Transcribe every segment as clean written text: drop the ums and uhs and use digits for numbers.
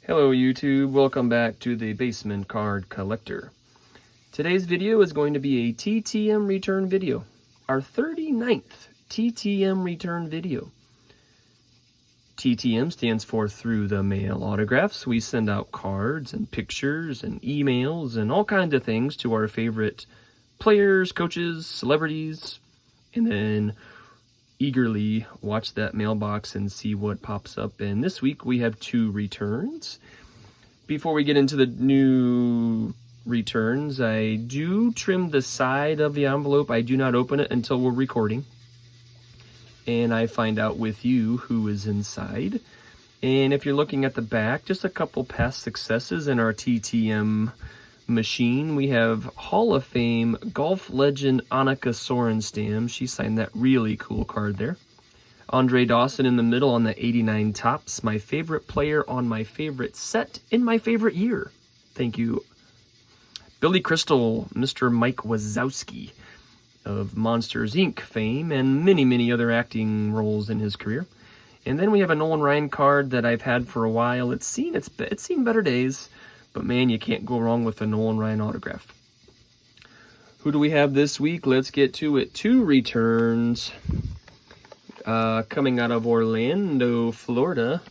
Hello YouTube, welcome back to the Basement Card Collector. Today's video is going to be a TTM return video. Our 39th TTM return video. TTM stands for Through the Mail Autographs. We send out cards and pictures and emails and all kinds of things to our favorite players, coaches, celebrities, and then eagerly watch that mailbox and see what pops up. And this week we have 2 returns. Before we get into the new returns, I do trim the side of the envelope. I do not open it until we're recording, and I find out with you who is inside. And if you're looking at the back, just a couple past successes in our TTM machine. We have Hall of Fame golf legend Annika Sorenstam. She signed that really cool card there. Andre Dawson in the middle on the 89 Topps. My favorite player on my favorite set in my favorite year. Thank you. Billy Crystal, Mr. Mike Wazowski of Monsters, Inc. fame and many, many other acting roles in his career. And then we have a Nolan Ryan card that I've had for a while. It's seen better days. But man, you can't go wrong with a Nolan Ryan autograph. Who do we have this week? Let's get to it. 2 returns coming out of Orlando, Florida.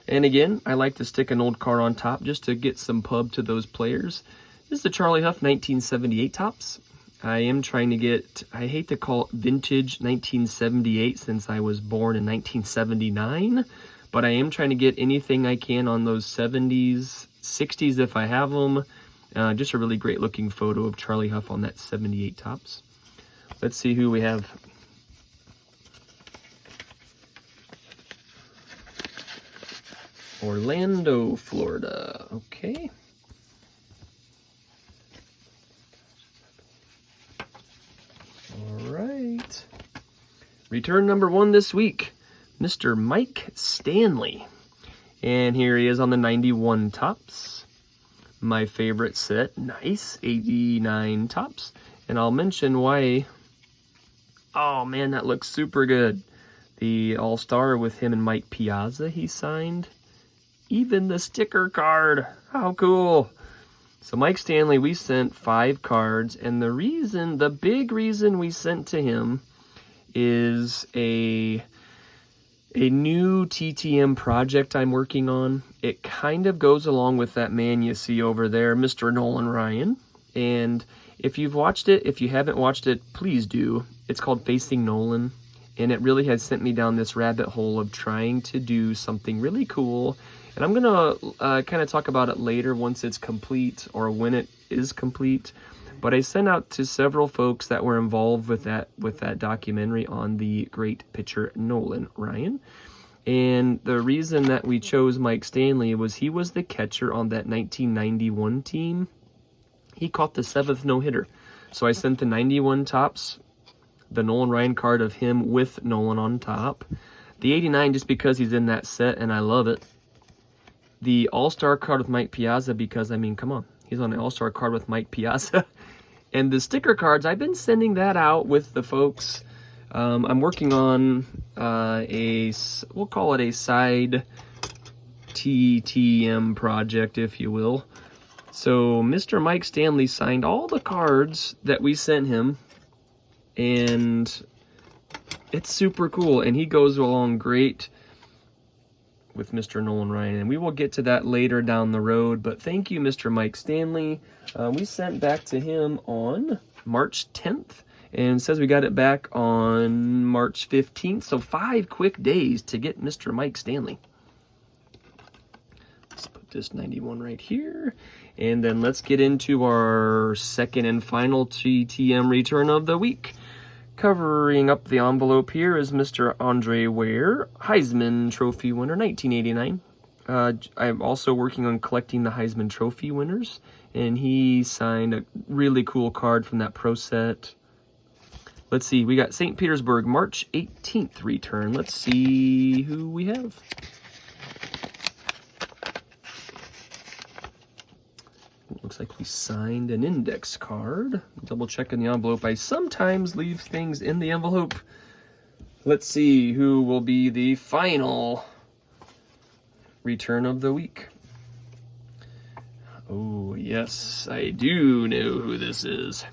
And again, I like to stick an old card on top just to get some pub to those players. This is the Charlie Huff 1978 Topps. I am trying to get, I hate to call it vintage 1978 since I was born in 1979. But I am trying to get anything I can on those 70s, 60s if I have them. Just a really great looking photo of Charlie Huff on that 78 Topps. Let's see who we have. Orlando, Florida. Okay. All right. Return number 1 this week, Mr. Mike Stanley. And here he is on the 91 Topps. My favorite set. Nice. 89 Topps. And I'll mention why. Oh man, that looks super good. The All-Star with him and Mike Piazza he signed. Even the sticker card. How cool. So Mike Stanley, we sent 5 cards. And the big reason we sent to him is a new TTM project I'm working on. It kind of goes along with that man you see over there, Mr. Nolan Ryan. And if you've watched it, if you haven't watched it, please do. It's called Facing Nolan. And it really has sent me down this rabbit hole of trying to do something really cool. And I'm going to kind of talk about it later once it's complete or when it is complete. But I sent out to several folks that were involved with that documentary on the great pitcher Nolan Ryan. And the reason that we chose Mike Stanley was he was the catcher on that 1991 team. He caught the 7th no-hitter. So I sent the 91 Topps, the Nolan Ryan card of him with Nolan on top. The 89 just because he's in that set and I love it. The All-Star card with Mike Piazza because, I mean, come on. He's on the All-Star card with Mike Piazza. And the sticker cards, I've been sending that out with the folks. I'm working on we'll call it a side TTM project, if you will. So Mr. Mike Stanley signed all the cards that we sent him. And it's super cool. And he goes along great with Mr. Nolan Ryan, and we will get to that later down the road. But thank you, Mr. Mike Stanley. We sent back to him on March 10th, and says we got it back on March 15th, so 5 quick days to get Mr. Mike Stanley. Let's put this 91 right here, and then let's get into our second and final TTM return of the week. Covering up the envelope here is Mr. Andre Ware, Heisman Trophy winner, 1989. I'm also working on collecting the Heisman Trophy winners, and he signed a really cool card from that pro set. Let's see, we got St. Petersburg, March 18th return. Let's see who we have. Looks like we signed an index card. Double checking the envelope. I sometimes leave things in the envelope. Let's see who will be the final return of the week. Yes, I do know who this is.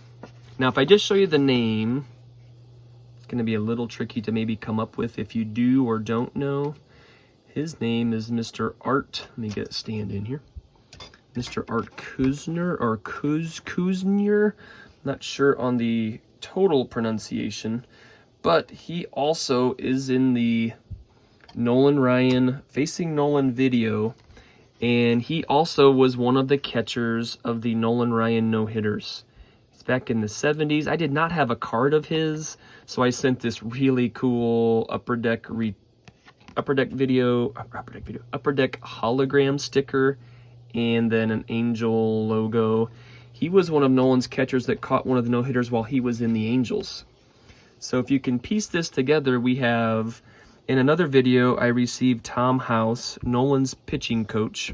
Now, if I just show you the name, it's going to be a little tricky to maybe come up with if you do or don't know. His name is Mr. Art. Let me get a stand in here. Mr. Art Kuzner or Kuzner. Not sure on the total pronunciation, but he also is in the Nolan Ryan Facing Nolan video, and he also was one of the catchers of the Nolan Ryan no-hitters. It's back in the 70s. I did not have a card of his, so I sent this really cool Upper Deck hologram sticker and then an angel logo. He was one of Nolan's catchers that caught one of the no-hitters while he was in the Angels. So if you can piece this together, we have, in another video, I received Tom House, Nolan's pitching coach.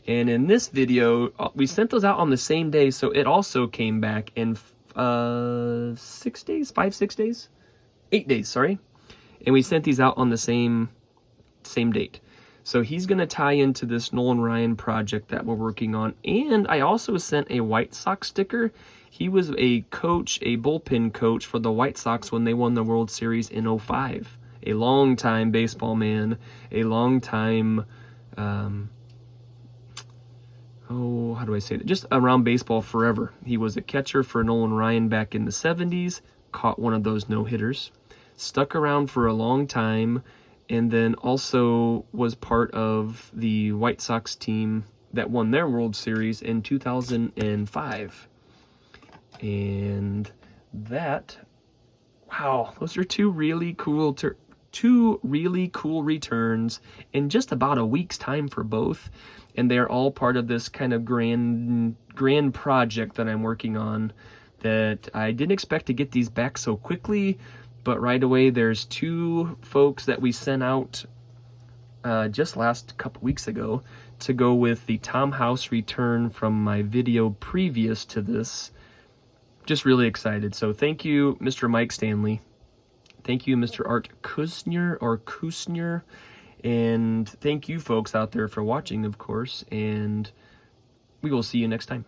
And in this video, we sent those out on the same day, so it also came back in 6 days? 6 days? 8 days, sorry. And we sent these out on the same date. So he's going to tie into this Nolan Ryan project that we're working on. And I also sent a White Sox sticker. He was a coach, a bullpen coach for the White Sox when they won the World Series in 2005. A long-time baseball man, a long-time, how do I say that? Just around baseball forever. He was a catcher for Nolan Ryan back in the 70s, caught one of those no-hitters, stuck around for a long time, and then also was part of the White Sox team that won their World Series in 2005. And that, wow, those are two really cool returns in just about a week's time for both. And they're all part of this kind of grand project that I'm working on that I didn't expect to get these back so quickly. But right away, there's two folks that we sent out just last couple weeks ago to go with the Tom House return from my video previous to this. Just really excited. So thank you, Mr. Mike Stanley. Thank you, Mr. Art Kusner. And thank you folks out there for watching, of course. And we will see you next time.